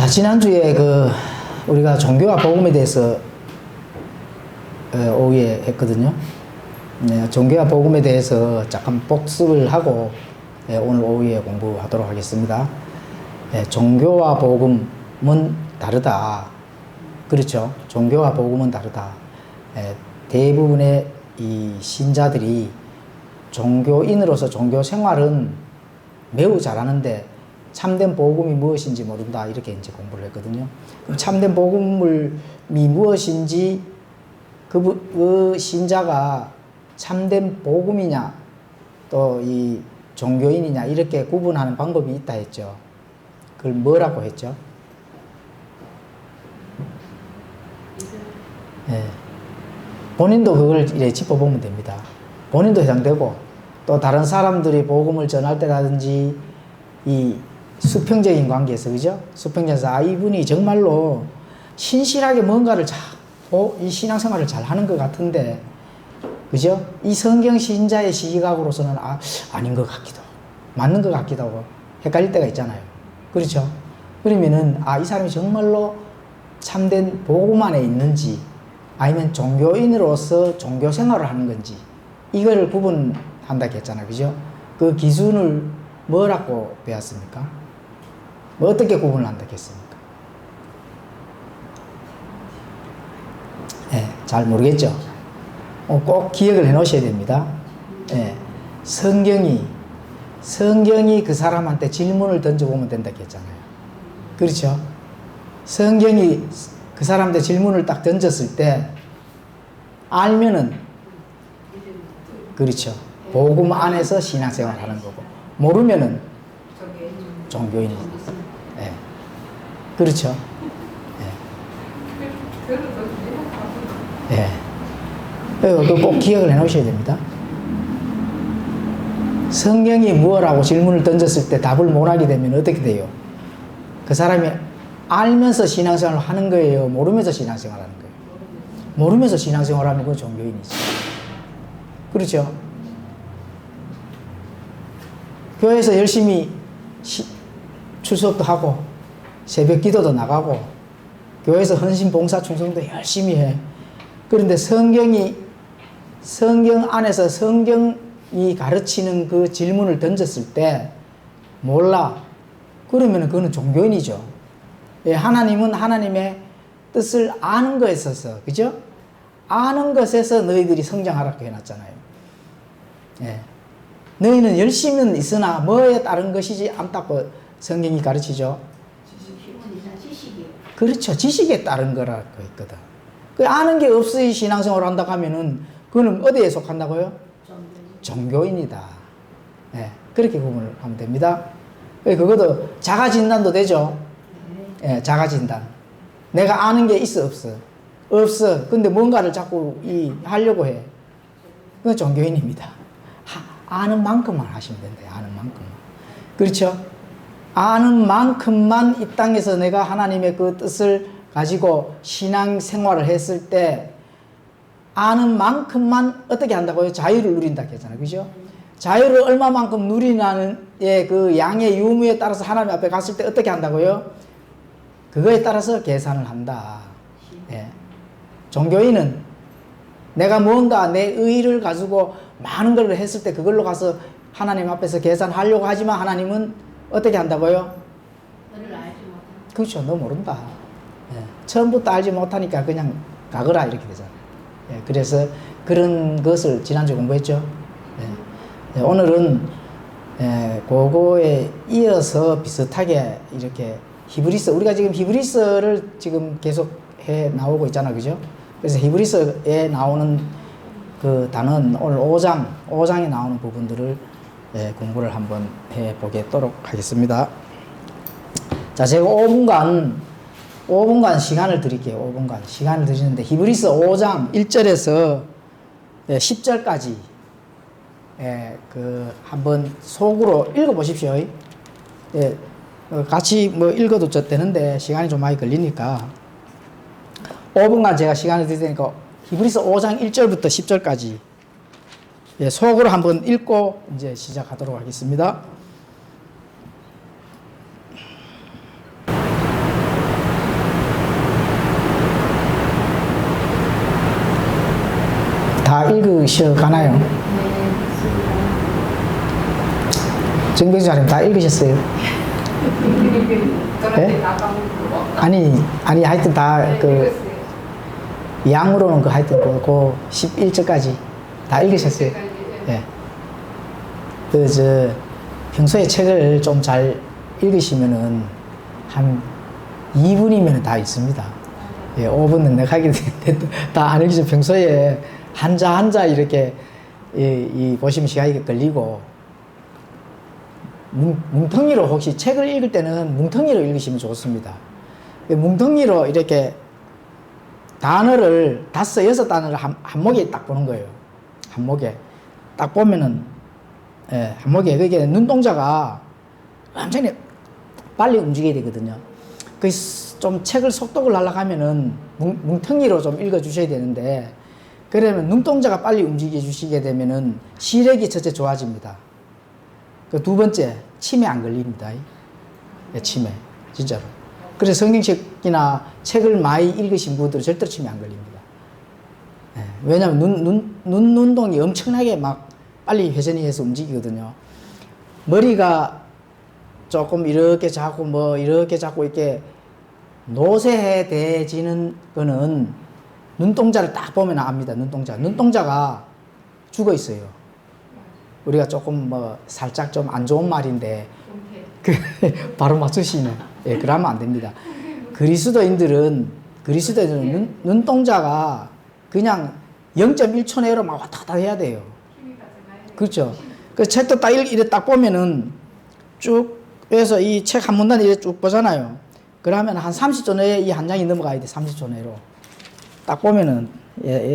자, 지난주에 우리가 종교와 복음에 대해서 오후에 했거든요. 네, 종교와 복음에 대해서 잠깐 복습을 하고 오늘 오후에 공부하도록 하겠습니다. 종교와 복음은 다르다. 그렇죠. 종교와 복음은 다르다. 대부분의 이 신자들이 종교인으로서 종교 생활은 매우 잘하는데 참된 복음이 무엇인지 모른다. 이렇게 이제 공부를 했거든요. 그럼 참된 복음이 무엇인지 그 신자가 참된 복음이냐 또 이 종교인이냐 이렇게 구분하는 방법이 있다 했죠. 그걸 뭐라고 했죠? 본인도 그걸 이제 짚어보면 됩니다. 본인도 해당되고 또 다른 사람들이 복음을 전할 때라든지 이 수평적인 관계에서, 그죠? 수평적에서 이분이 정말로 신실하게 뭔가를 이 신앙생활을 잘 하는 것 같은데, 그죠? 이 성경 신자의 시각으로서는 아닌 것 같기도 하고 맞는 것 같기도 하고 헷갈릴 때가 있잖아요. 그렇죠? 그러면은 이 사람이 정말로 참된 복음 안에 있는지 아니면 종교인으로서 종교 생활을 하는 건지 이거를 구분한다고 했잖아요. 그죠? 그 기준을 뭐라고 배웠습니까? 어떻게 구분을 한다고 했습니까? 잘 모르겠죠? 꼭 기억을 해 놓으셔야 됩니다. 성경이 그 사람한테 질문을 던져보면 된다고 했잖아요. 그렇죠? 성경이 그 사람한테 질문을 딱 던졌을 때 알면은, 그렇죠, 복음 안에서 신앙생활 하는 거고, 모르면은 종교인이죠. 그렇죠? 그거 꼭 기억을 해 놓으셔야 됩니다. 성경이 무엇라고 질문을 던졌을 때 답을 못 하게 되면 어떻게 돼요? 그 사람이 알면서 신앙생활을 하는 거예요? 모르면서 신앙생활 하는 거예요? 모르면서 신앙생활 하면 그건 종교인이죠. 그렇죠? 교회에서 열심히 출석도 하고 새벽 기도도 나가고 교회에서 헌신 봉사 충성도 열심히 해. 그런데 성경 안에서 성경이 가르치는 그 질문을 던졌을 때 몰라. 그러면 그거는 종교인이죠. 하나님은 하나님의 뜻을 아는 것에 있어서, 그죠? 아는 것에서 너희들이 성장하라고 해놨잖아요. 너희는 열심은 있으나 뭐에 따른 것이지 않다고 성경이 가르치죠. 지식이요. 그렇죠. 지식에 따른 거라고 했거든. 그 아는 게 없이 신앙생활을 한다고 하면은 그거는 어디에 속한다고요? 종교인이다. 그렇게 구분을 하면 됩니다. 그것도 자가진단도 되죠. 자가진단. 내가 아는 게 있어, 없어? 없어. 근데 뭔가를 자꾸 하려고 해. 그건 종교인입니다. 아는 만큼만 하시면 된대요. 아는 만큼만. 그렇죠? 아는 만큼만 이 땅에서 내가 하나님의 그 뜻을 가지고 신앙생활을 했을 때 아는 만큼만 어떻게 한다고요? 자유를 누린다고 했잖아요. 그죠? 자유를 얼마만큼 누리냐는 그 양의 유무에 따라서 하나님 앞에 갔을 때 어떻게 한다고요? 그거에 따라서 계산을 한다. 종교인은 내가 뭔가 내 의의를 가지고 많은 걸 했을 때 그걸로 가서 하나님 앞에서 계산하려고 하지만 하나님은 어떻게 한다고요? 너를 알지 못한다. 그렇죠. 너 모른다. 처음부터 알지 못하니까 그냥 가거라 이렇게 되잖아요. 그래서 그런 것을 지난주에 공부했죠. 오늘은 그거에 이어서 비슷하게 이렇게 히브리서, 우리가 지금 히브리서를 지금 계속 해 나오고 있잖아요. 그죠? 그래서 히브리서에 나오는 그 단어는 오늘 5장에 나오는 부분들을 공부를 한번 해 보겠도록 하겠습니다. 자, 제가 5분간 시간을 드릴게요. 5분간 시간을 드리는데 히브리서 5장 1절에서 10절까지 한번 속으로 읽어 보십시오. 같이 읽어도 되는데 시간이 좀 많이 걸리니까 5분간 제가 시간을 드릴 테니까 히브리서 5장 1절부터 10절까지 속으로 한번 읽고 이제 시작하도록 하겠습니다. 읽으셔가나요? 정병주사님 다 읽으셨어요? 네? 아니 하여튼 다 양으로는 하여튼 그 11절까지 다 읽으셨어요? 예. 평소에 책을 좀 잘 읽으시면은 한 2분이면 다 있습니다. 예, 5분은 내가 하게 되는데 다 안 읽으시죠. 평소에 한자 이렇게 보시면 시간이 걸리고 뭉텅이로 혹시 책을 읽을 때는 뭉텅이로 읽으시면 좋습니다. 뭉텅이로 이렇게 단어를 5, 6단어를 한 목에 딱 보는 거예요. 한 목에 딱 보면은 한 목에 그게 눈동자가 완전히 빨리 움직여야 되거든요. 좀 책을 속독을 하려고 하면은 뭉텅이로 좀 읽어 주셔야 되는데 그러면 눈동자가 빨리 움직여 주시게 되면은 시력이 첫째 좋아집니다. 두 번째, 치매 안 걸립니다. 치매. 진짜로. 그래서 성경책이나 책을 많이 읽으신 분들은 절대로 치매 안 걸립니다. 왜냐하면 눈 운동이 엄청나게 막 빨리 회전이 해서 움직이거든요. 머리가 조금 이렇게 자꾸 이렇게 노쇠해지는 거는 눈동자를 딱 보면 압니다. 눈동자가 죽어 있어요. 우리가 조금 살짝 좀 안 좋은 말인데 바로 맞추시네. 예, 그러면 안 됩니다. 그리스도인들은 눈동자가 그냥 0.1초 내로 막 왔다 갔다 해야 돼요. 그렇죠. 그 책도 딱 보면은 쭉 해서 이 책 한 문단 이렇게 쭉 보잖아요. 그러면 한 30초 내에 이 한 장이 넘어가야 돼. 30초 내로. 딱 보면은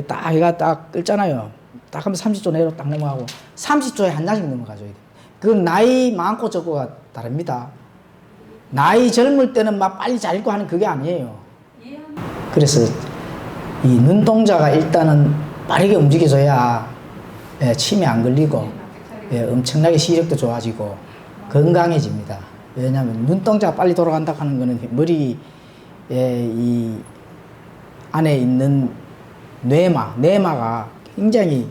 딱 얘가 딱 끌잖아요. 딱 하면 30초 내로 딱 넘어가고 30초에 한 장씩 넘어가줘야 돼. 그건 나이 많고 적고가 다릅니다. 나이 젊을 때는 막 빨리 잘 읽고 하는 그게 아니에요. 그래서 이 눈동자가 일단은 빠르게 움직여줘야 치매 안 걸리고 엄청나게 시력도 좋아지고 건강해집니다. 왜냐하면 눈동자가 빨리 돌아간다 하는 거는 머리에 이 안에 있는 뇌마가 굉장히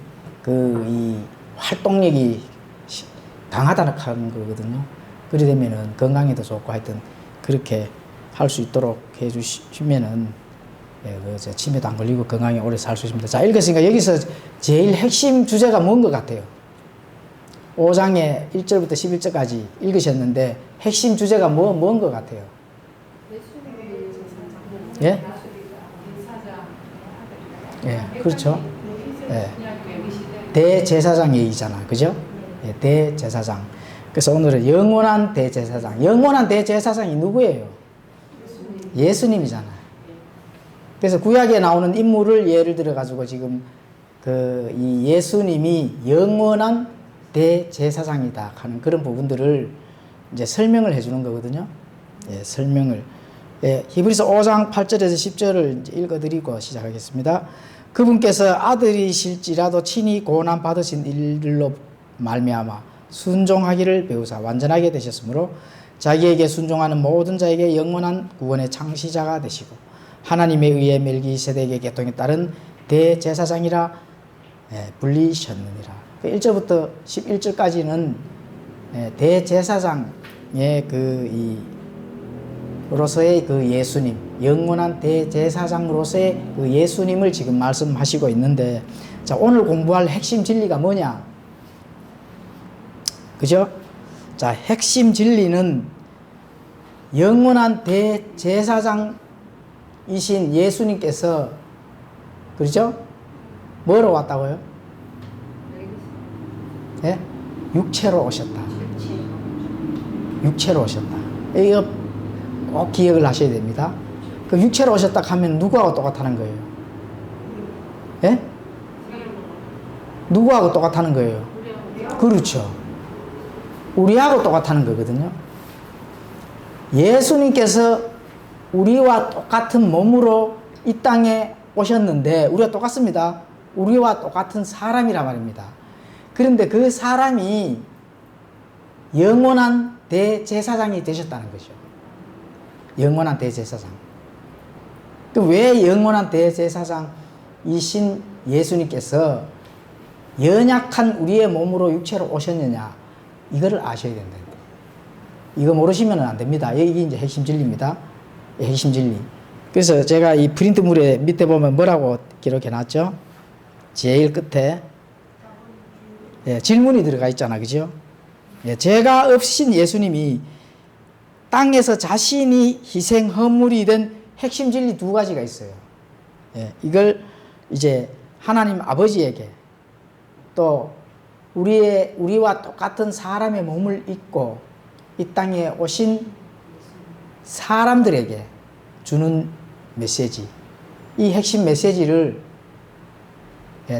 이 활동력이 강하다는 거거든요. 그래 되면은 건강에도 좋고 하여튼 그렇게 할 수 있도록 해주시면은 치매도 안 걸리고 건강에 오래 살 수 있습니다. 자, 읽었으니까 여기서 제일 핵심 주제가 뭔 것 같아요? 5장의 1절부터 11절까지 읽으셨는데 핵심 주제가 뭔 것 같아요? 예? 예, 그렇죠. 예. 대제사장 얘기잖아. 그죠? 예, 대제사장. 그래서 오늘은 영원한 대제사장. 영원한 대제사장이 누구예요? 예수님이잖아요. 그래서 구약에 나오는 인물을 예를 들어 가지고 지금 이 예수님이 영원한 대제사장이다 하는 그런 부분들을 이제 설명을 해 주는 거거든요. 예, 설명을. 예, 히브리서 5장 8절에서 10절을 이제 읽어 드리고 시작하겠습니다. 그분께서 아들이실지라도 친히 고난 받으신 일들로 말미암아 순종하기를 배우사 완전하게 되셨으므로 자기에게 순종하는 모든 자에게 영원한 구원의 창시자가 되시고 하나님에 의해 멜기세덱의 계통에 따른 대제사장이라 불리셨느니라. 1절부터 11절까지는 대제사장의 로서의 그 예수님, 영원한 대제사장으로서의 그 예수님을 지금 말씀하시고 있는데, 자, 오늘 공부할 핵심 진리가 뭐냐? 그죠? 자, 핵심 진리는 영원한 대제사장이신 예수님께서, 그렇죠? 뭐로 왔다고요? 예? 육체로 오셨다. 육체로 오셨다. 이거 꼭 기억을 하셔야 됩니다. 그 육체로 오셨다 하면 누구하고 똑같다는 거예요? 예? 누구하고 똑같다는 거예요? 그렇죠. 우리하고 똑같다는 거거든요. 예수님께서 우리와 똑같은 몸으로 이 땅에 오셨는데 우리가 똑같습니다. 우리와 똑같은 사람이란 말입니다. 그런데 그 사람이 영원한 대제사장이 되셨다는 거죠. 영원한 대제사장. 왜 영원한 대제사장이신 예수님께서 연약한 우리의 몸으로 육체로 오셨느냐, 이거를 아셔야 된다. 이거 모르시면 안 됩니다. 이게 이제 핵심 진리입니다. 핵심 진리. 그래서 제가 이 프린트물에 밑에 보면 뭐라고 기록해 놨죠? 제일 끝에 질문이 들어가 있잖아, 그죠? 죄가 없으신 예수님이 땅에서 자신이 희생 헌물이 된 핵심 진리 두 가지가 있어요. 이걸 이제 하나님 아버지에게, 또 우리와 똑같은 사람의 몸을 입고 이 땅에 오신 사람들에게 주는 메시지, 이 핵심 메시지를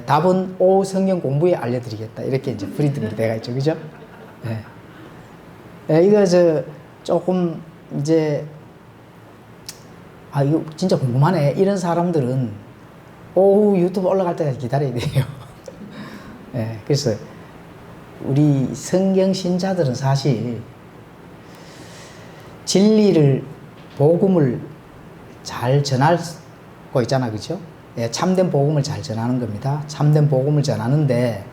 답은 오후 성경 공부에 알려드리겠다, 이렇게 이제 프린트물이 되어 있죠, 그죠? 이거 조금 이제 이거 진짜 궁금하네. 이런 사람들은 오후 유튜브 올라갈 때까지 기다려야 돼요. 그래서 우리 성경 신자들은 사실 진리를, 복음을 잘 전하고 있잖아, 그죠? 참된 복음을 잘 전하는 겁니다. 참된 복음을 전하는데,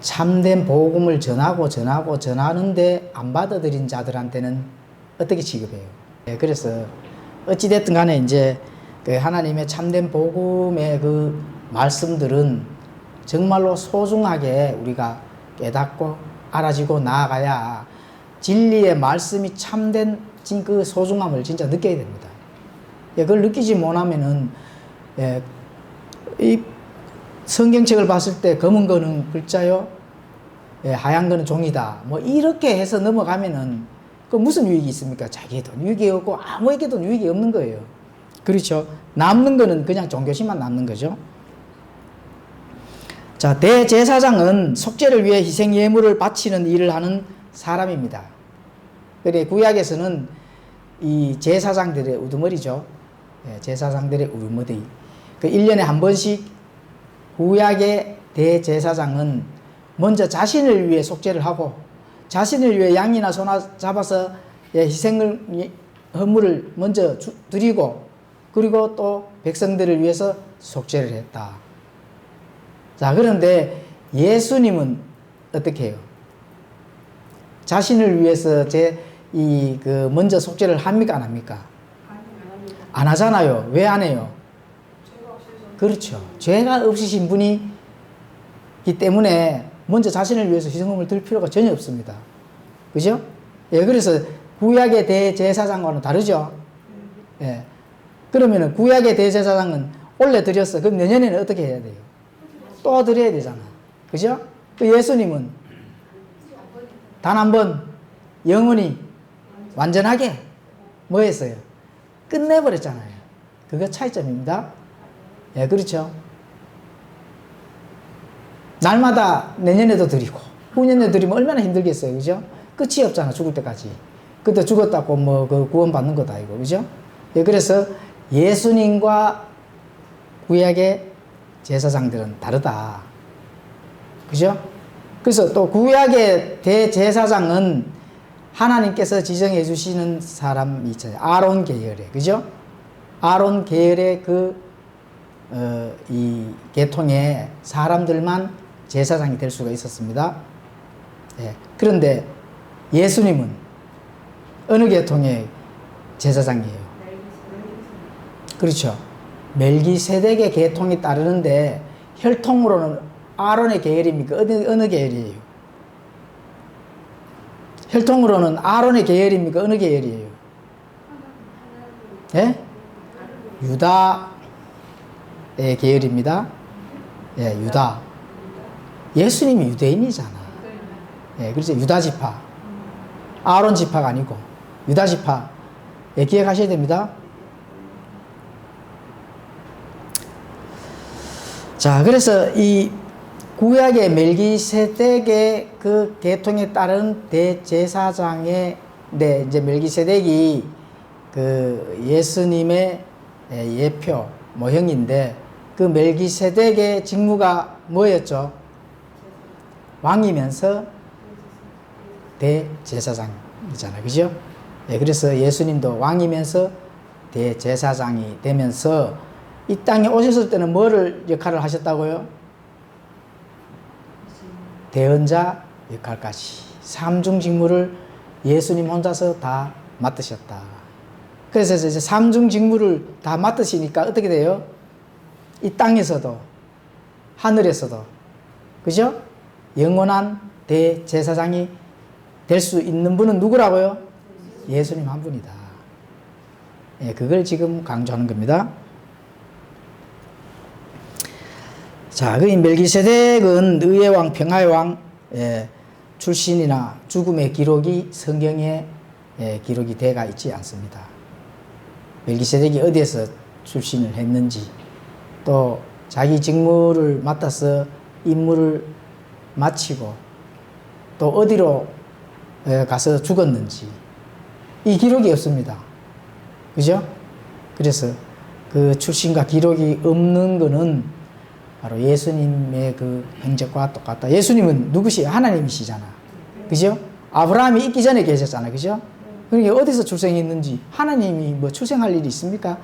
참된 복음을 전하는데 안 받아들인 자들한테는 어떻게 취급해요? 그래서 어찌됐든 간에 이제 그 하나님의 참된 복음의 그 말씀들은 정말로 소중하게 우리가 깨닫고 알아지고 나아가야 진리의 말씀이 참된 그 소중함을 진짜 느껴야 됩니다. 그걸 느끼지 못하면은 이 성경책을 봤을 때 검은 거는 글자요, 하얀 거는 종이다, 뭐 이렇게 해서 넘어가면은 그 무슨 유익이 있습니까? 자기에도 유익이 없고 아무에게도 유익이 없는 거예요. 그렇죠? 남는 거는 그냥 종교심만 남는 거죠. 자, 대제사장은 속죄를 위해 희생 예물을 바치는 일을 하는 사람입니다. 그래, 구약에서는 이 제사장들의 우두머리죠. 제사장들의 우두머리. 그 1년에 한 번씩 구약의 대제사장은 먼저 자신을 위해 속죄를 하고, 자신을 위해 양이나 소나 잡아서 희생을, 헌물을 먼저 드리고, 그리고 또 백성들을 위해서 속죄를 했다. 자, 그런데 예수님은 어떻게 해요? 자신을 위해서 먼저 속죄를 합니까, 안 합니까? 안 하잖아요. 왜 안 해요? 그렇죠. 죄가 없으신 분이기 때문에 먼저 자신을 위해서 희생금을 들 필요가 전혀 없습니다. 그죠? 그래서 구약의 대제사장과는 다르죠? 그러면은 구약의 대제사장은 올해 드렸어. 그럼 내년에는 어떻게 해야 돼요? 또 드려야 되잖아. 그죠? 그 예수님은 단 한 번 영원히 완전하게 뭐 했어요? 끝내버렸잖아요. 그거 차이점입니다. 그렇죠. 날마다 내년에도 드리고 후년에 드리면 얼마나 힘들겠어요. 그죠? 끝이 없잖아, 죽을 때까지. 그때 죽었다고 그 구원 받는 것도 아니고, 그죠? 그래서 예수님과 구약의 제사장들은 다르다. 그죠? 그래서 또 구약의 대제사장은 하나님께서 지정해 주시는 사람이 있잖아요. 아론 계열에. 그죠? 아론 계열의 이 계통의 사람들만 제사장이 될 수가 있었습니다. 그런데 예수님은 어느 계통의 제사장이에요? 그렇죠. 멜기세덱의 계통이 따르는데 혈통으로는 아론의 계열입니까? 어느 계열이에요? 혈통으로는 아론의 계열입니까? 어느 계열이에요? 유다의 계열입니다. 유다. 예수님이 유대인이잖아. 그래서 유다 지파. 아론 지파가 아니고 유다 지파. 기억하셔야 됩니다. 자, 그래서 이 구약의 멜기세덱의 그 계통에 따른 대제사장의, 이제 멜기세덱이 그 예수님의 예표, 모형인데, 그 멜기세덱의 직무가 뭐였죠? 왕이면서 대제사장이잖아요. 그죠? 그래서 예수님도 왕이면서 대제사장이 되면서 이 땅에 오셨을 때는 뭐를 역할을 하셨다고요? 대언자 역할까지 삼중 직무를 예수님 혼자서 다 맡으셨다. 그래서 이제 삼중 직무를 다 맡으시니까 어떻게 돼요? 이 땅에서도 하늘에서도, 그죠? 영원한 대제사장이 될 수 있는 분은 누구라고요? 예수님 한 분이다. 예, 그걸 지금 강조하는 겁니다. 자, 그 멜기세덱은 의의 왕, 평화의 왕, 출신이나 죽음의 기록이 성경에 기록이 되어 있지 않습니다. 멜기세덱이 어디에서 출신을 했는지, 또 자기 직무를 맡아서 임무를 마치고 또 어디로 가서 죽었는지 이 기록이 없습니다. 그죠? 그래서 그 출신과 기록이 없는 것은 바로 예수님의 그 행적과 똑같다. 예수님은 누구시에요? 하나님이시잖아. 그죠? 아브라함이 있기 전에 계셨잖아. 그죠? 그러니까 어디서 출생했는지, 하나님이 뭐 출생할 일이 있습니까?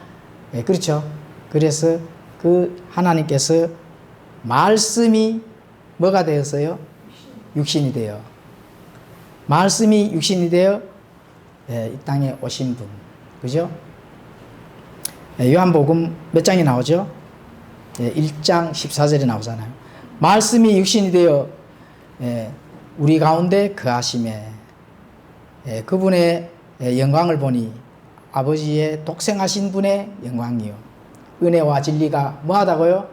네, 그렇죠. 그래서 그 하나님께서 말씀이 뭐가 되었어요? 육신이 되어. 말씀이 육신이 되어 이 땅에 오신 분. 그죠? 요한복음 몇 장이 나오죠? 1장 14절에 나오잖아요. 말씀이 육신이 되어 우리 가운데 거하심에 그분의 영광을 보니 아버지의 독생하신 분의 영광이요 은혜와 진리가 뭐하다고요?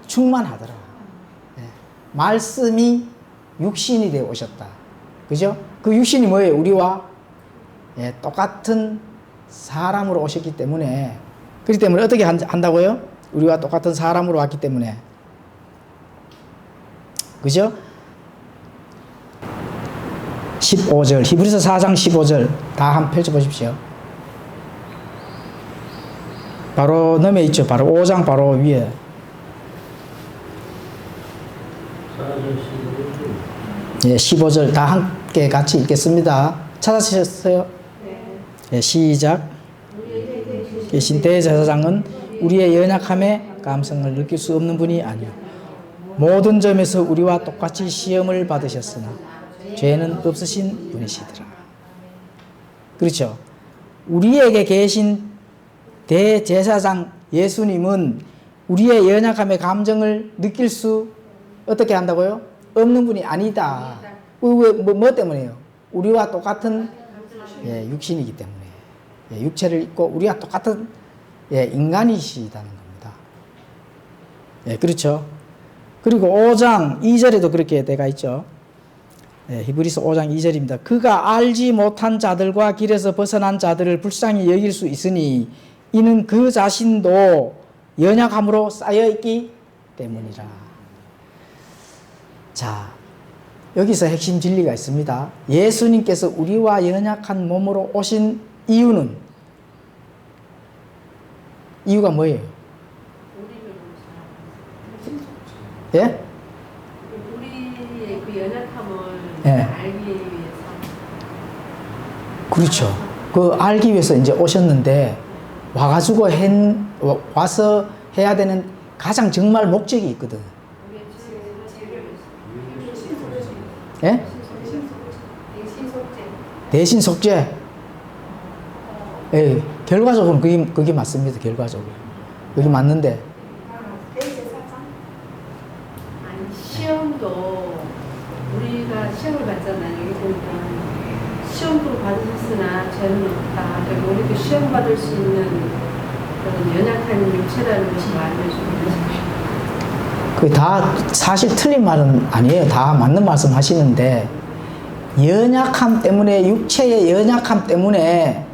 충만하더라. 말씀이 육신이 되어 오셨다. 그죠? 그 육신이 뭐예요? 우리와 똑같은 사람으로 오셨기 때문에, 그렇기 때문에 어떻게 한다고요? 우리와 똑같은 사람으로 왔기 때문에. 그죠? 15절, 히브리서 4장 15절 다 한번 펼쳐보십시오. 바로 넘에 있죠. 바로 5장 바로 위에. 예, 15절 다 함께 같이 읽겠습니다. 찾아주셨어요? 네. 시작. 계신 대제사장은 우리의 연약함에 감성을 느낄 수 없는 분이 아니요 모든 점에서 우리와 똑같이 시험을 받으셨으나 죄는 없으신 분이시더라. 그렇죠. 우리에게 계신 대제사장 예수님은 우리의 연약함의 감정을 느낄 수 어떻게 한다고요? 없는 분이 아니다. 뭐 때문에요? 우리와 똑같은 육신이기 때문에, 육체를 입고 우리와 똑같은 인간이시다는 겁니다. 그렇죠. 그리고 5장 2절에도 그렇게 되어 있죠. 히브리서 5장 2절입니다. 그가 알지 못한 자들과 길에서 벗어난 자들을 불쌍히 여길 수 있으니 이는 그 자신도 연약함으로 쌓여있기 때문이라. 자, 여기서 핵심 진리가 있습니다. 예수님께서 우리와 연약한 몸으로 오신 이유가 뭐예요? 예? 우리의 그 연약함을 알기 위해서. 그렇죠. 그 알기 위해서 이제 오셨는데 와가지고 와서 해야 되는 가장 정말 목적이 있거든. 예? 대신 속죄. 예, 결과적으로 그게 맞습니다. 결과적으로. 그게 맞는데. 아니, 시험도 우리가 시험을 받잖아요. 여기 보니까 시험도 받으셨으나 죄는 없다. 그러니까 우리도 시험 받을 수 있는 그런 연약한 육체라는 것을 알려주는 것이죠. 그 다 사실 틀린 말은 아니에요. 다 맞는 말씀 하시는데 연약함 때문에, 육체의 연약함 때문에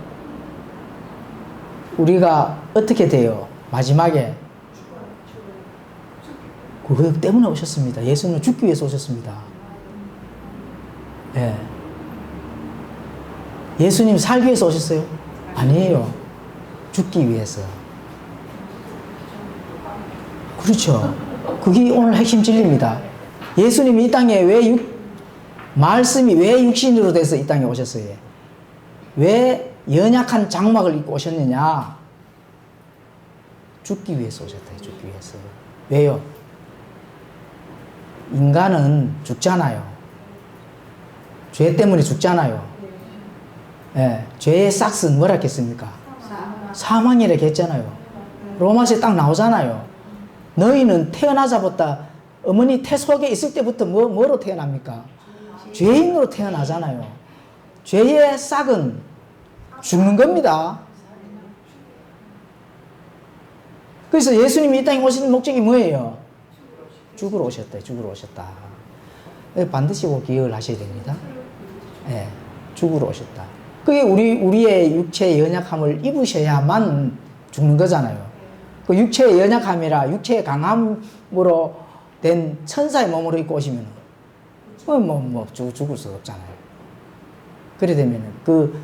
우리가 어떻게 돼요? 마지막에 그것 때문에 오셨습니다. 예수님은 죽기 위해서 오셨습니다. 예. 예수님 살기 위해서 오셨어요? 아니에요. 죽기 위해서. 그렇죠. 그게 오늘 핵심 진리입니다. 예수님이 이 땅에 말씀이 왜 육신으로 돼서 이 땅에 오셨어요? 왜 연약한 장막을 입고 오셨느냐? 죽기 위해서 오셨대요. 죽기 위해서. 왜요? 인간은 죽잖아요. 죄 때문에 죽잖아요. 예, 죄의 싹은 뭐라 했습니까? 사망이라 했잖아요. 로마서에 딱 나오잖아요. 너희는 태어나자부터 어머니 태 속에 있을 때부터 뭐로 태어납니까? 죄인으로 태어나잖아요. 죄의 싹은 죽는 겁니다. 그래서 예수님이 이 땅에 오신 목적이 뭐예요? 죽으러 오셨다. 죽으러 오셨다. 반드시 꼭 기억을 하셔야 됩니다. 예, 죽으러 오셨다. 그게 우리의 육체의 연약함을 입으셔야만 죽는 거잖아요. 그 육체의 연약함이라 육체의 강함으로 된 천사의 몸으로 입고 오시면 죽을 수 없잖아요. 그래 되면 그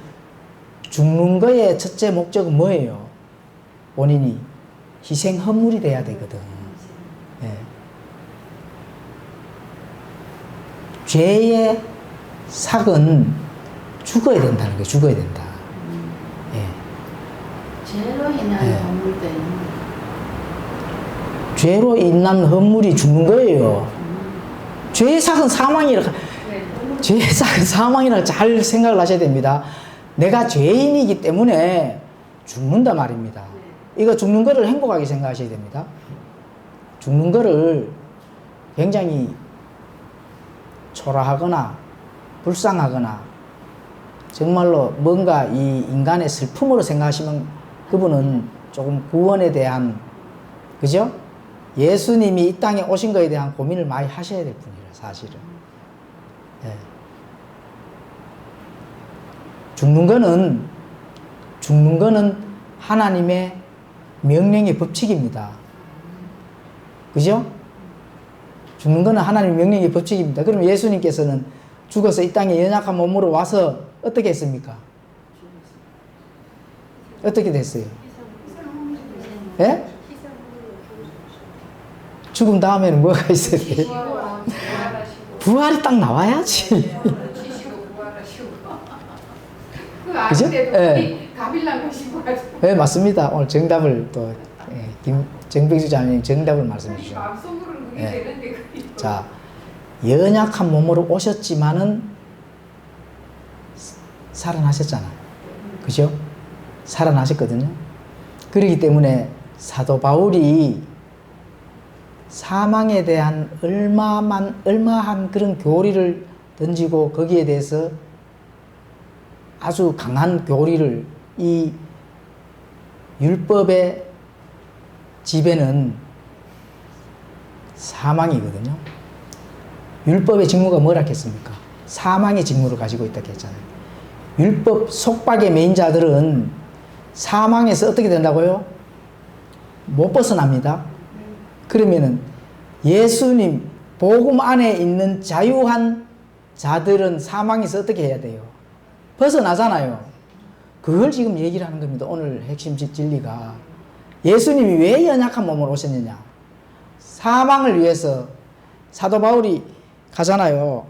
죽는 거의 첫째 목적은 뭐예요? 본인이 희생 헌물이 돼야 되거든. 예. 죄의 삭은 죽어야 된다는 거예요. 죽어야 된다. 예. 죄로 인한 허물도 있는 거예요. 죄로 인한 헌물이 죽는 거예요. 죄의 삭은 사망이라. 죄의 삭은 사망이라 잘 생각을 하셔야 됩니다. 내가 죄인이기 때문에 죽는다 말입니다. 이거 죽는 거를 행복하게 생각하셔야 됩니다. 죽는 거를 굉장히 초라하거나 불쌍하거나 정말로 뭔가 이 인간의 슬픔으로 생각하시면 그분은 조금 구원에 대한, 그죠? 예수님이 이 땅에 오신 것에 대한 고민을 많이 하셔야 될 분이에요, 사실은. 예. 죽는 거는 하나님의 명령의 법칙입니다. 그죠? 죽는 거는 하나님의 명령의 법칙입니다. 그럼 예수님께서는 죽어서 이 땅에 연약한 몸으로 와서 어떻게 했습니까? 어떻게 됐어요? 예? 죽음 다음에는 뭐가 있어야 돼요? 부활이 딱 나와야지. 그죠? 예. 네, 맞습니다. 오늘 정답을 또 정백주 장님 정답을 말씀해 주시죠. 예. 자, 연약한 몸으로 오셨지만은 살아나셨잖아요. 그죠? 살아나셨거든요. 그렇기 때문에 사도 바울이 사망에 대한 얼마한 그런 교리를 던지고 거기에 대해서 아주 강한 교리를, 이 율법의 지배는 사망이거든요. 율법의 직무가 뭐라 했습니까? 사망의 직무를 가지고 있다고 했잖아요. 율법 속박의 매인 자들은 사망에서 어떻게 된다고요? 못 벗어납니다. 그러면은 예수님 복음 안에 있는 자유한 자들은 사망에서 어떻게 해야 돼요? 벗어나잖아요. 그걸 지금 얘기를 하는 겁니다. 오늘 핵심 진리가. 예수님이 왜 연약한 몸으로 오셨느냐? 사망을 위해서. 사도 바울이 가잖아요.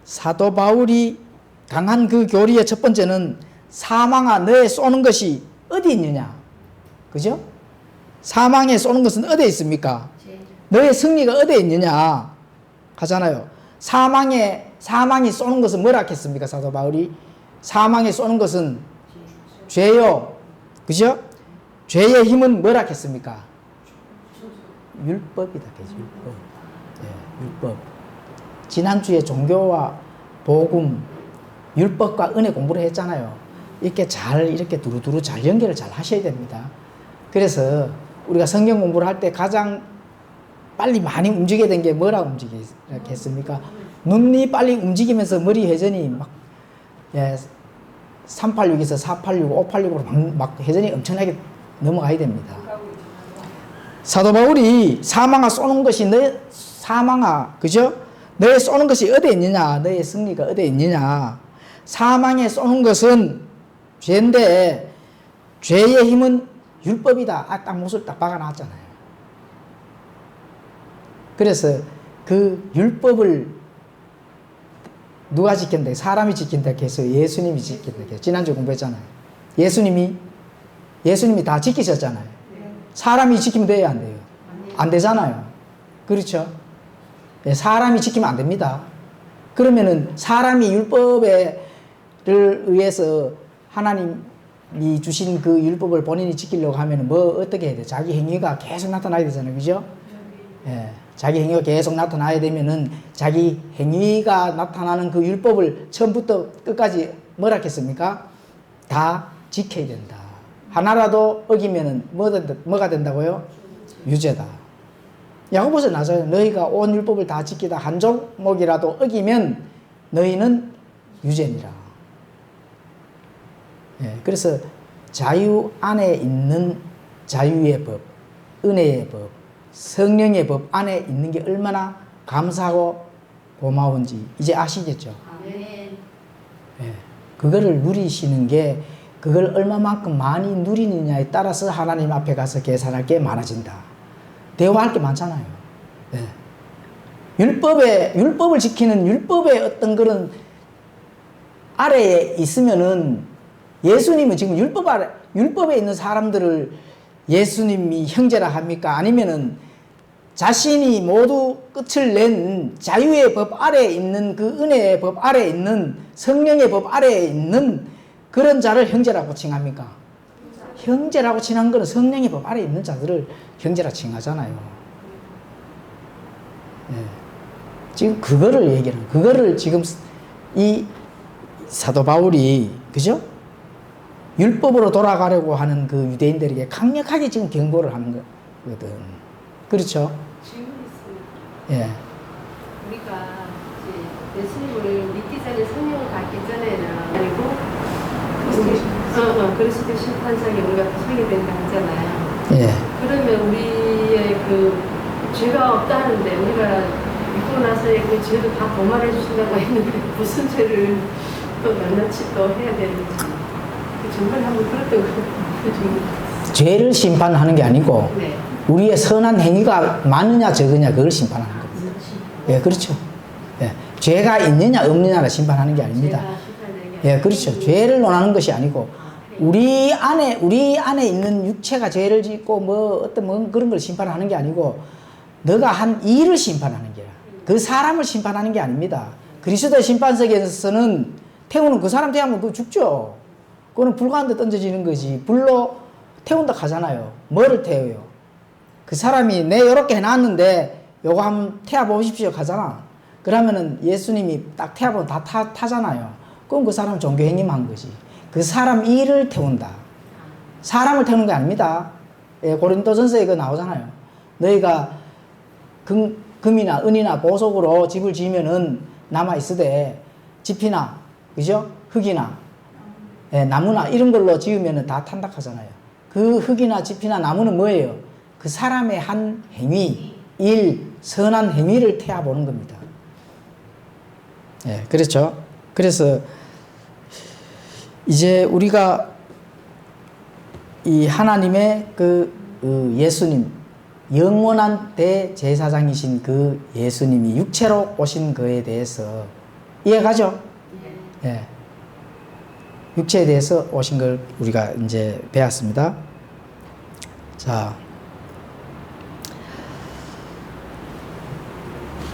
사도 바울이 강한 그 교리의 첫 번째는 사망아 너의 쏘는 것이 어디 있느냐? 그죠? 사망에 쏘는 것은 어디에 있습니까? 너의 승리가 어디에 있느냐? 하잖아요. 사망이 쏘는 것은 뭐라 했습니까? 사도 바울이 사망에 쏘는 것은 죄요. 그죠? 죄의 힘은 뭐라 했습니까? 율법이다. 율법. 예, 율법. 지난주에 종교와 복음, 율법과 은혜 공부를 했잖아요. 이렇게 두루두루 잘 연결을 잘 하셔야 됩니다. 그래서 우리가 성경 공부를 할 때 가장 빨리 많이 움직여야 된 게 뭐라고 움직였습니까? 눈이 빨리 움직이면서 머리 회전이 막, 386에서 486, 586으로 막 회전이 엄청나게 넘어가야 됩니다. 사도 바울이 사망아 쏘는 것이 그죠? 너의 쏘는 것이 어디에 있느냐? 너의 승리가 어디에 있느냐? 사망에 쏘는 것은 죄인데 죄의 힘은 율법이다. 딱 못을 딱 박아놨잖아요. 그래서 그 율법을 누가 지킨다? 사람이 지킨다 해서 예수님이 지킨다 해서 지난주 공부했잖아요. 예수님이 다 지키셨잖아요. 사람이 지키면 돼요, 안 돼요? 안 되잖아요. 그렇죠? 예, 사람이 지키면 안 됩니다. 그러면은 사람이 율법을 의해서 하나님이 주신 그 율법을 본인이 지키려고 하면 뭐 어떻게 해야 돼? 자기 행위가 계속 나타나야 되잖아요. 그죠? 예, 자기 행위가 계속 나타나야 되면은 자기 행위가 나타나는 그 율법을 처음부터 끝까지 뭐라 했습니까? 다 지켜야 된다. 하나라도 어기면은 뭐가 된다고요? 유죄다. 야고보서 나서요. 너희가 온 율법을 다 지키다 한 종목이라도 어기면 너희는 유죄니라. 예, 그래서 자유 안에 있는 자유의 법, 은혜의 법, 성령의 법 안에 있는 게 얼마나 감사하고 고마운지 이제 아시겠죠? 아멘. 예, 그거를 누리시는 게 그걸 얼마만큼 많이 누리느냐에 따라서 하나님 앞에 가서 계산할 게 많아진다. 대화할 게 많잖아요. 예. 율법을 지키는 율법의 어떤 그런 아래에 있으면은 예수님은 지금 율법에 있는 사람들을 예수님이 형제라 합니까? 아니면은 자신이 모두 끝을 낸 자유의 법 아래에 있는 그 은혜의 법 아래에 있는 성령의 법 아래에 있는 그런 자를 형제라고 칭합니까? 형제라고 칭한 거는 성령의 법 아래에 있는 자들을 형제라 칭하잖아요. 예. 지금 그거를 얘기하는, 그거를 지금 이 사도 바울이, 그죠? 율법으로 돌아가려고 하는 그 유대인들에게 강력하게 지금 경고를 하는 거거든. 그렇죠? 질문 있습니다. 예. 우리가 이제 예수님을 믿기 전에 성령을 받기 전에는 그리고 그리스도 심판상에 우리가 서게 된다 하잖아요. 예. 그러면 우리의 그 죄가 없다 하는데 우리가 믿고 나서의 그 죄도 다 도말해 주신다고 했는데 무슨 죄를 또 낱낱이 또 해야 되는지 정말 한번 그랬던 것 같아요. 죄를 심판하는 게 아니고 네. 우리의 선한 행위가 많으냐 적으냐 그걸 심판하는 겁니다. 예, 그렇죠. 예. 죄가 있느냐 없느냐를 심판하는 게 아닙니다. 예, 그렇죠. 죄를 논하는 것이 아니고 우리 안에 있는 육체가 죄를 짓고 어떤 그런 걸 심판하는 게 아니고 너가 한 일을 심판하는 게라. 그 사람을 심판하는 게 아닙니다. 그리스도의 심판석에서는 태우는 그 사람 태우면 그거 죽죠. 그거는 불 가운데 던져지는 거지. 불로 태운다 하잖아요. 뭐를 태워요? 그 사람이 내 요렇게 해놨는데 요거 한번 태워보십시오 하잖아. 그러면은 예수님이 딱 태워보면 다 타잖아요. 그럼 그 사람은 종교행위만 한 거지. 그 사람 일을 태운다. 사람을 태우는 게 아닙니다. 예, 고린도전서에 그 나오잖아요. 너희가 금이나 은이나 보석으로 집을 지으면은 남아있으되 집이나, 그죠? 흙이나, 예, 나무나 이런 걸로 지으면은 다 탄다 하잖아요. 그 흙이나 집이나 나무는 뭐예요? 그 사람의 한 행위, 일, 선한 행위를 태워보는 겁니다. 예, 그렇죠? 그래서 이제 우리가 이 하나님의 예수님, 영원한 대제사장이신 그 예수님이 육체로 오신 거에 대해서 이해가죠? 예. 육체에 대해서 오신 걸 우리가 이제 배웠습니다. 자,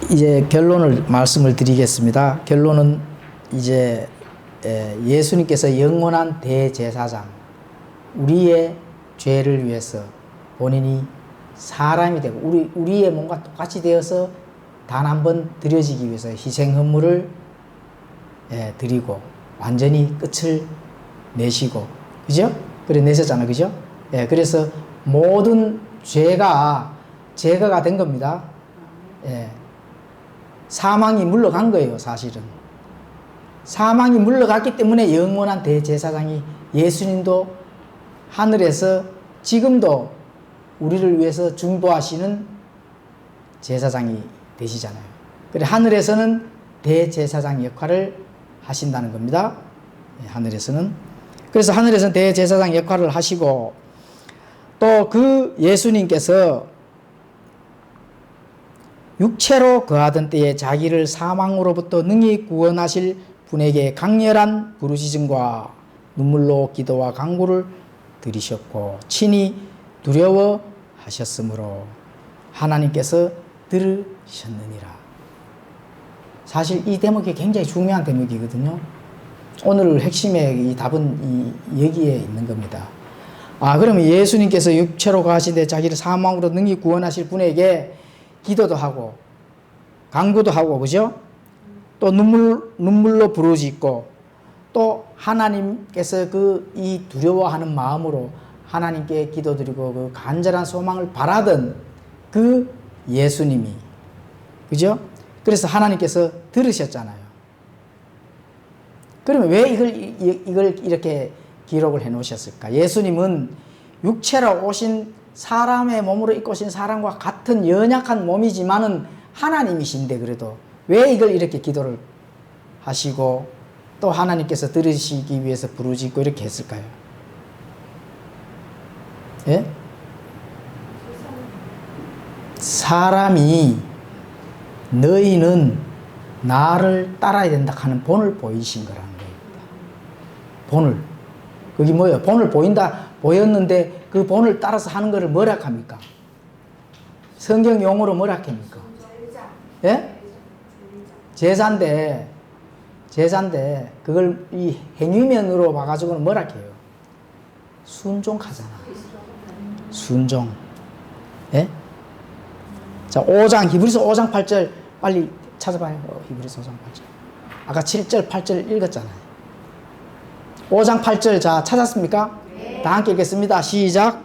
이제 결론을 말씀을 드리겠습니다. 결론은 이제 예수님께서 영원한 대제사장, 우리의 죄를 위해서 본인이 사람이 되고 우리의 몸과 똑같이 되어서 단 한 번 드려지기 위해서 희생 헌물을 드리고 완전히 끝을 내시고, 그죠? 그래 내셨잖아요, 그죠? 예, 그래서 모든 죄가 제거가 된 겁니다. 예, 사망이 물러간 거예요, 사실은. 사망이 물러갔기 때문에 영원한 대제사장이 예수님도 하늘에서 지금도 우리를 위해서 중보하시는 제사장이 되시잖아요. 그래 하늘에서는 대제사장 역할을 하신다는 겁니다. 하늘에서는. 그래서 하늘에서는 대제사장 역할을 하시고 또 그 예수님께서 육체로 거하던 때에 자기를 사망으로부터 능히 구원하실 분에게 강렬한 부르짖음과 눈물로 기도와 간구를 드리셨고 친히 두려워하셨으므로 하나님께서 들으셨느니라. 사실 이 대목이 굉장히 중요한 대목이거든요. 오늘 핵심의 이 답은 여기에 있는 겁니다. 그러면 예수님께서 육체로 가시되 자기를 사망으로 능히 구원하실 분에게 기도도 하고 간구도 하고, 그죠? 또 눈물로 부르짖고, 또 하나님께서 이 두려워하는 마음으로 하나님께 기도드리고 그 간절한 소망을 바라던 그 예수님이, 그죠? 그래서 하나님께서 들으셨잖아요. 그러면 왜 이걸 이렇게 기록을 해 놓으셨을까? 예수님은 육체로 오신 사람의 몸으로 입고 오신 사람과 같은 연약한 몸이지만은 하나님이신데, 그래도 왜 이걸 이렇게 기도를 하시고 또 하나님께서 들으시기 위해서 부르짖고 이렇게 했을까요? 예? 사람이 너희는 나를 따라야 된다 하는 본을 보이신 거라는 겁니다. 본을. 그게 뭐예요? 본을 보였는데 그 본을 따라서 하는 것을 뭐라 합니까? 성경 용어로 뭐라 합니까? 예? 제사인데 그걸 이 행위면으로 봐가지고는 뭐라 해요? 순종하잖아. 순종. 예? 자, 히브리서 5장 8절 빨리 찾아봐요. 히브리서 5장 8절. 아까 7절, 8절 읽었잖아요. 5장 8절, 자, 찾았습니까? 네. 다 함께 읽겠습니다. 시작.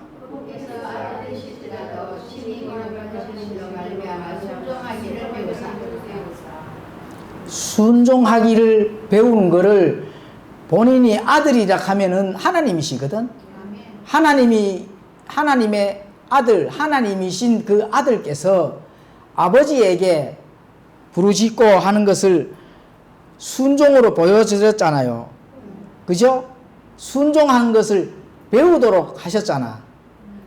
순종하기를 배우는 거를 본인이 아들이라 하면은 하나님이시거든. 하나님의 아들, 하나님이신 그 아들께서 아버지에게 부르짖고 하는 것을 순종으로 보여주셨잖아요. 그죠? 순종하는 것을 배우도록 하셨잖아.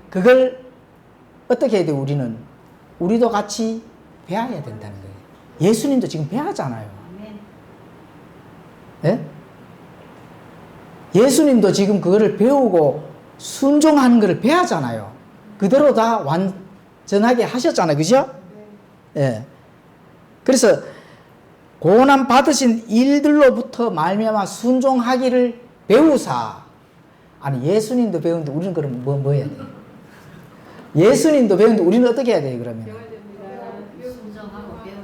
그걸 어떻게 해야 돼, 우리는? 우리도 같이 배워야 된다는 거예요. 예수님도 지금 배우잖아요. 예? 예수님도 지금 그거를 배우고 순종하는 것을 배우잖아요. 그대로 다 완전하게 하셨잖아요. 그죠? 예. 그래서 고난 받으신 일들로부터 말미암아 순종하기를 배우사. 아니, 예수님도 배우는데 우리는 그럼 뭐 해야 돼? 예수님도 배우는데 우리는 어떻게 해야 돼요, 그러면? 순종하고 배워야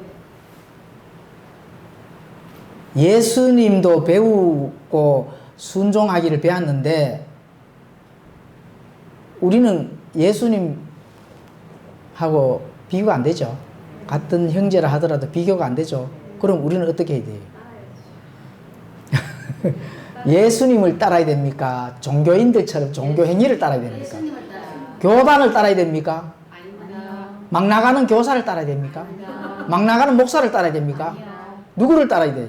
예수님도 배우고 순종하기를 배웠는데 우리는 예수님하고 비교가 안 되죠. 같은 형제라 하더라도 비교가 안 되죠. 그럼 우리는 어떻게 해야 돼요? 예수님을 따라야 됩니까? 종교인들처럼 종교 행위를 따라야 됩니까? 교단을 따라야 됩니까? 막 나가는 교사를 따라야 됩니까? 막 나가는 목사를 따라야 됩니까? 누구를 따라야 돼요?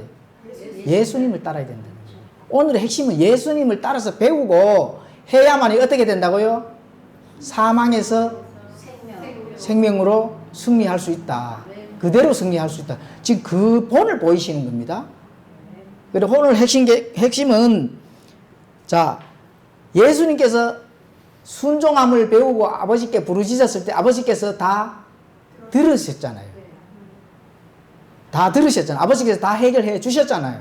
예수님을 따라야 된다는 거죠. 오늘의 핵심은 예수님을 따라서 배우고 해야만이 어떻게 된다고요? 사망에서 생명으로 승리할 수 있다. 그대로 승리할 수 있다. 지금 그 본을 보이시는 겁니다. 그리고 오늘 핵심은, 자, 예수님께서 순종함을 배우고 아버지께 부르짖었을 때 아버지께서 다 들으셨잖아요. 다 들으셨잖아요. 아버지께서 다 해결해 주셨잖아요.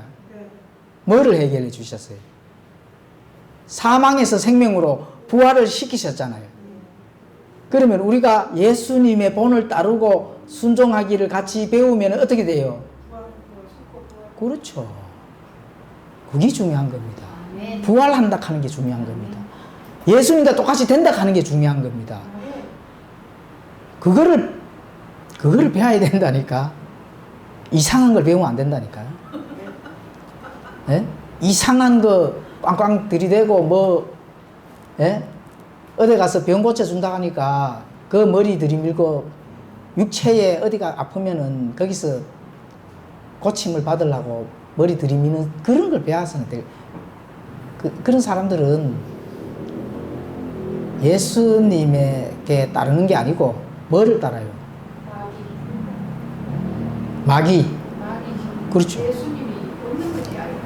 뭐를 해결해 주셨어요? 사망에서 생명으로 부활을 시키셨잖아요. 그러면 우리가 예수님의 본을 따르고 순종하기를 같이 배우면 어떻게 돼요? 그렇죠. 그게 중요한 겁니다. 부활한다 하는 게 중요한 겁니다. 예수님과 똑같이 된다 하는 게 중요한 겁니다. 그거를 배워야 된다니까. 이상한 걸 배우면 안 된다니까요. 예? 이상한 거 꽝꽝 들이대고 예? 어디 가서 병 고쳐준다 하니까 그 머리 들이밀고 육체에 어디가 아프면은 거기서 고침을 받으려고 머리 들이미는 그런 걸 배워서는 돼. 그런 사람들은 예수님에게 따르는 게 아니고 뭐를 따라요? 마귀. 그렇죠. 예수님이 없는 것이 아니고.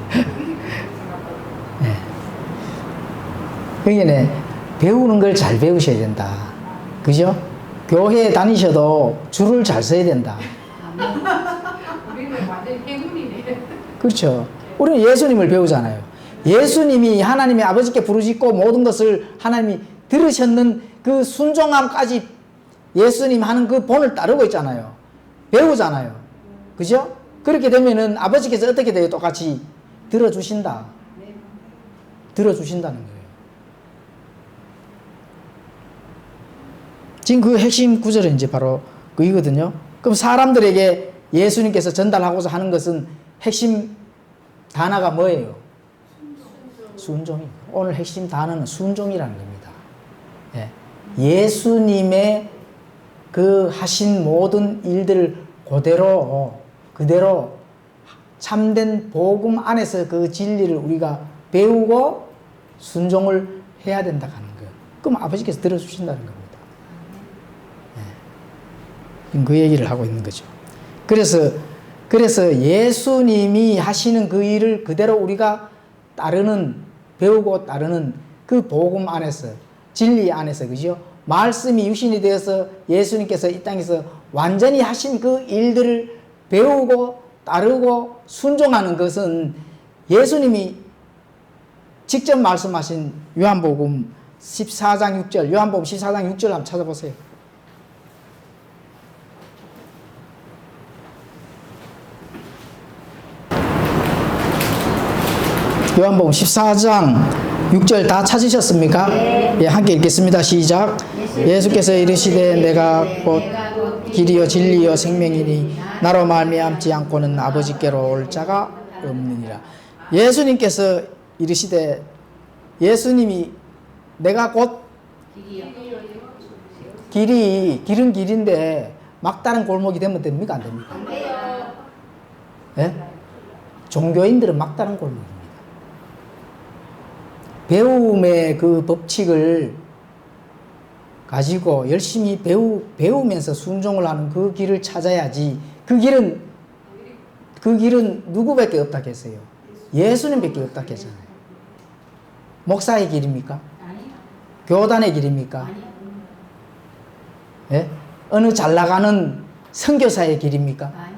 네. 그러니까 배우는 걸 잘 배우셔야 된다. 그죠? 교회에 다니셔도 줄을 잘 서야 된다. 우리는 완전 행운이네. 그렇죠. 우리는 예수님을 배우잖아요. 예수님이 하나님의 아버지께 부르짖고 모든 것을 하나님이 들으셨는 그 순종함까지 예수님 하는 그 본을 따르고 있잖아요. 배우잖아요. 그죠? 그렇게 되면은 아버지께서 어떻게 돼요? 똑같이 들어주신다. 들어주신다는 거예요. 지금 그 핵심 구절은 이제 바로 그이거든요. 그럼 사람들에게 예수님께서 전달하고자 하는 것은 핵심 단어가 뭐예요? 순종입니다. 오늘 핵심 단어는 순종이라는 겁니다. 예. 예수님의 그 하신 모든 일들을 그대로 참된 복음 안에서 그 진리를 우리가 배우고 순종을 해야 된다 하는 거예요. 그럼 아버지께서 들어주신다는 겁니다. 예. 그 얘기를 하고 있는 거죠. 그래서 예수님이 하시는 그 일을 그대로 우리가 배우고 따르는 그 복음 안에서, 진리 안에서, 그죠? 말씀이 육신이 되어서 예수님께서 이 땅에서 완전히 하신 그 일들을 배우고 따르고 순종하는 것은 예수님이 직접 말씀하신 요한복음 14장 6절, 요한복음 14장 6절 한번 찾아보세요. 요한복음 14장 6절 다 찾으셨습니까? 네. 예, 함께 읽겠습니다. 시작. 예수께서 이르시되 내가 곧 길이요 진리요 생명이니 나로 말미암지 않고는 아버지께로 올 자가 없느니라. 예수님께서 이르시되, 예수님이 내가 곧 길은 길인데 막다른 골목이 되면 됩니까? 안 됩니까? 안 돼요. 예? 종교인들은 막다른 골목입니다. 배움의 그 법칙을 가지고 열심히 배우면서 순종을 하는 그 길을 찾아야지. 그 길은 누구밖에 없다 했어요? 예수님밖에 없다 했잖아요. 목사의 길입니까? 아니요. 교단의 길입니까? 아니요. 예? 어느 잘 나가는 선교사의 길입니까? 아니요.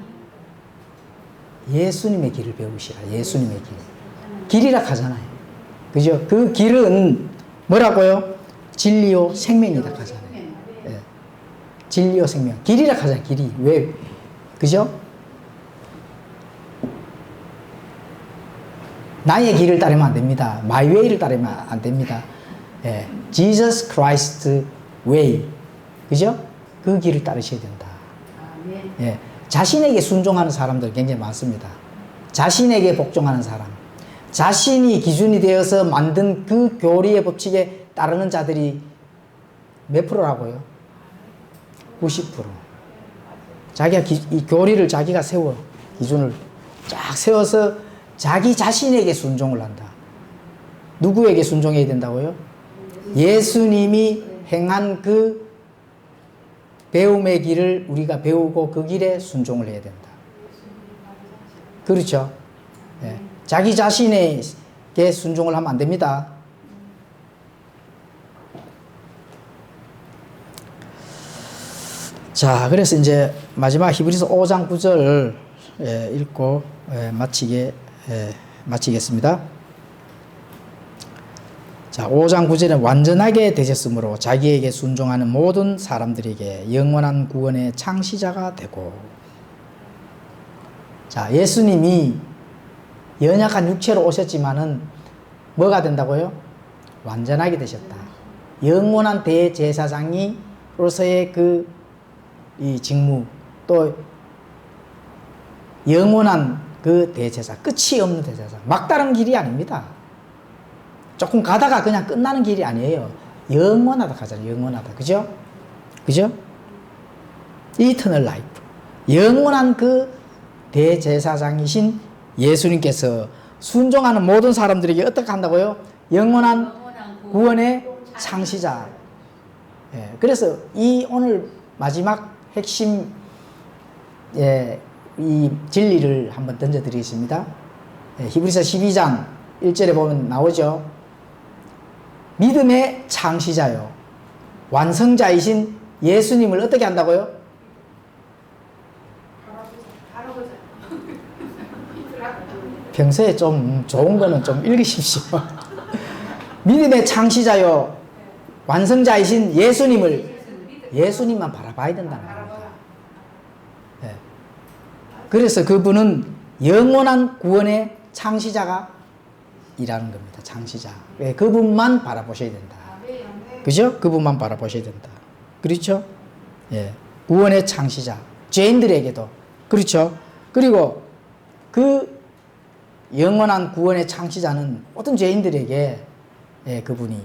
예수님의 길을 배우시라. 예수님의 길. 길이라 하잖아요. 그죠? 그 길은 뭐라고요? 진리요 생명이다 하잖아요. 예. 진리요 생명. 길이라 하잖아요. 길이. 왜? 그죠? 나의 길을 따르면 안 됩니다. My way를 따르면 안 됩니다. 예. Jesus Christ way. 그죠? 그 길을 따르셔야 된다. 아멘. 예. 자신에게 순종하는 사람들 굉장히 많습니다. 자신에게 복종하는 사람. 자신이 기준이 되어서 만든 그 교리의 법칙에 따르는 자들이 몇 프로라고요? 90%. 자기가 이 교리를 자기가 세워. 기준을 쫙 세워서 자기 자신에게 순종을 한다. 누구에게 순종해야 된다고요? 예수님이 행한 그 배움의 길을 우리가 배우고 그 길에 순종을 해야 된다. 그렇죠? 예. 자기 자신에게 순종을 하면 안 됩니다. 자, 그래서 이제 마지막 히브리서 5장 9절 읽고 마치겠습니다. 자, 5장 9절에 완전하게 되셨으므로 자기에게 순종하는 모든 사람들에게 영원한 구원의 창시자가 되고. 자, 예수님이 연약한 육체로 오셨지만은 뭐가 된다고요? 완전하게 되셨다. 영원한 대제사장이로서의 이 직무, 또 영원한 그 대제사, 끝이 없는 대제사. 막다른 길이 아닙니다. 조금 가다가 그냥 끝나는 길이 아니에요. 영원하다 가잖아요. 영원하다. 그죠? 그죠? 이터널 라이프. 영원한 그 대제사장이신 예수님께서 순종하는 모든 사람들에게 어떻게 한다고요? 영원한 구원의 창시자. 예, 그래서 이 오늘 마지막 핵심 이 진리를 한번 던져드리겠습니다. 히브리서 12장 1절에 보면 나오죠. 믿음의 창시자요 완성자이신 예수님을 어떻게 한다고요? 평소에 좀 좋은 거는 좀 읽으십시오. 믿음의 창시자요 완성자이신 예수님만 바라봐야 된다는 겁니다. 네. 그래서 그분은 영원한 구원의 창시자가 이라는 겁니다. 창시자. 네, 그분만 바라보셔야 된다. 그죠? 그분만 바라보셔야 된다. 그렇죠? 예. 구원의 창시자. 죄인들에게도. 그렇죠? 그리고 그 영원한 구원의 창시자는 모든 죄인들에게 예, 그분이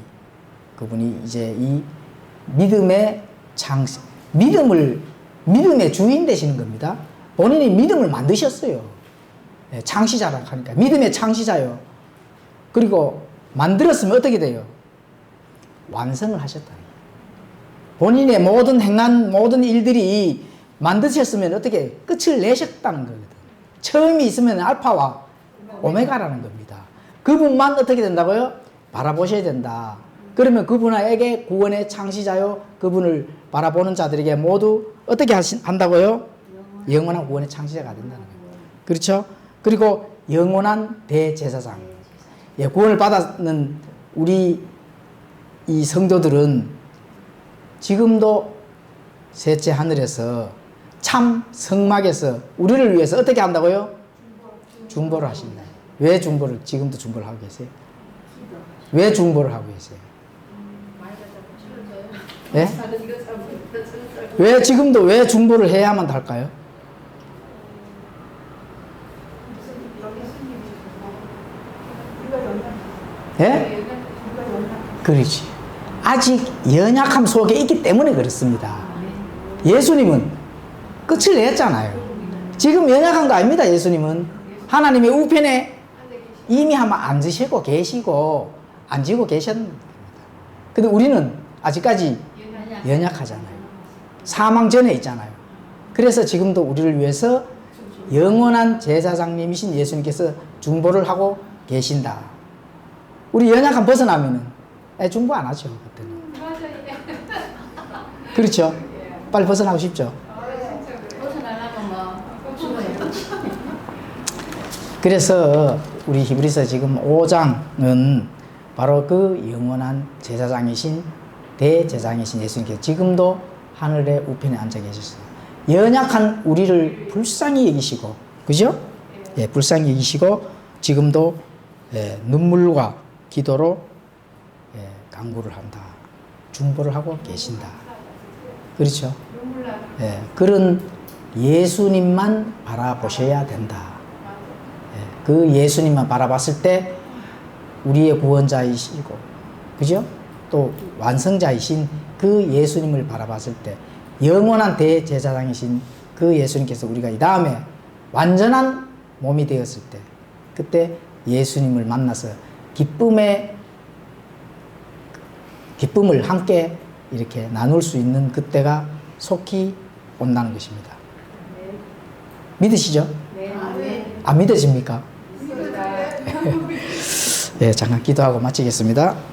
이제 이 믿음의 믿음의 주인 되시는 겁니다. 본인이 믿음을 만드셨어요. 예, 창시자라고 하니까. 믿음의 창시자요. 그리고 만들었으면 어떻게 돼요? 완성을 하셨다. 본인의 모든 행한 모든 일들이 만드셨으면 어떻게 끝을 내셨다는 거거든. 처음이 있으면 알파와 오메가라는 겁니다. 그분만 어떻게 된다고요? 바라보셔야 된다. 그러면 그분에게 구원의 창시자요. 그분을 바라보는 자들에게 모두 어떻게 한다고요? 영원한 구원의 창시자가 된다는 겁니다. 그렇죠? 그리고 영원한 대제사장. 예, 구원을 받았는 우리 이 성도들은 지금도 셋째 하늘에서 참 성막에서 우리를 위해서 어떻게 한다고요? 중보를 하신다. 왜 중보를 지금도 중보를 하고 계세요? 왜 중보를 하고 계세요? 네? 왜 지금도 왜 중보를 해야만 할까요? 예? 그렇지. 아직 연약함 속에 있기 때문에 그렇습니다. 예수님은 끝을 냈잖아요. 지금 연약한 거 아닙니다. 예수님은 하나님의 우편에 이미 한번 앉으시고 계시고 앉고 계셨습니다. 근데 우리는 아직까지 연약하잖아요. 사망 전에 있잖아요. 그래서 지금도 우리를 위해서 영원한 제사장님이신 예수님께서 중보를 하고 계신다. 우리 연약함 벗어나면은 중보 안 하죠. 그때는. 그렇죠? 빨리 벗어나고 싶죠? 그래서 우리 히브리서 지금 5장은 바로 그 영원한 제사장이신 대제사장이신 예수님께서 지금도 하늘의 우편에 앉아 계셨어요. 연약한 우리를 불쌍히 여기시고, 그죠? 예, 불쌍히 여기시고 지금도 예, 눈물과 기도로 예, 강구를 한다. 중보를 하고 계신다. 그렇죠? 예, 그런 예수님만 바라보셔야 된다. 예, 그 예수님만 바라봤을 때 우리의 구원자이시고, 그죠? 또 완성자이신 그 예수님을 바라봤을 때 영원한 대제사장이신 그 예수님께서 우리가 이 다음에 완전한 몸이 되었을 때 그때 예수님을 만나서 기쁨을 함께 이렇게 나눌 수 있는 그때가 속히 온다는 것입니다. 믿으시죠? 안 믿어집니까? 네, 잠깐 기도하고 마치겠습니다.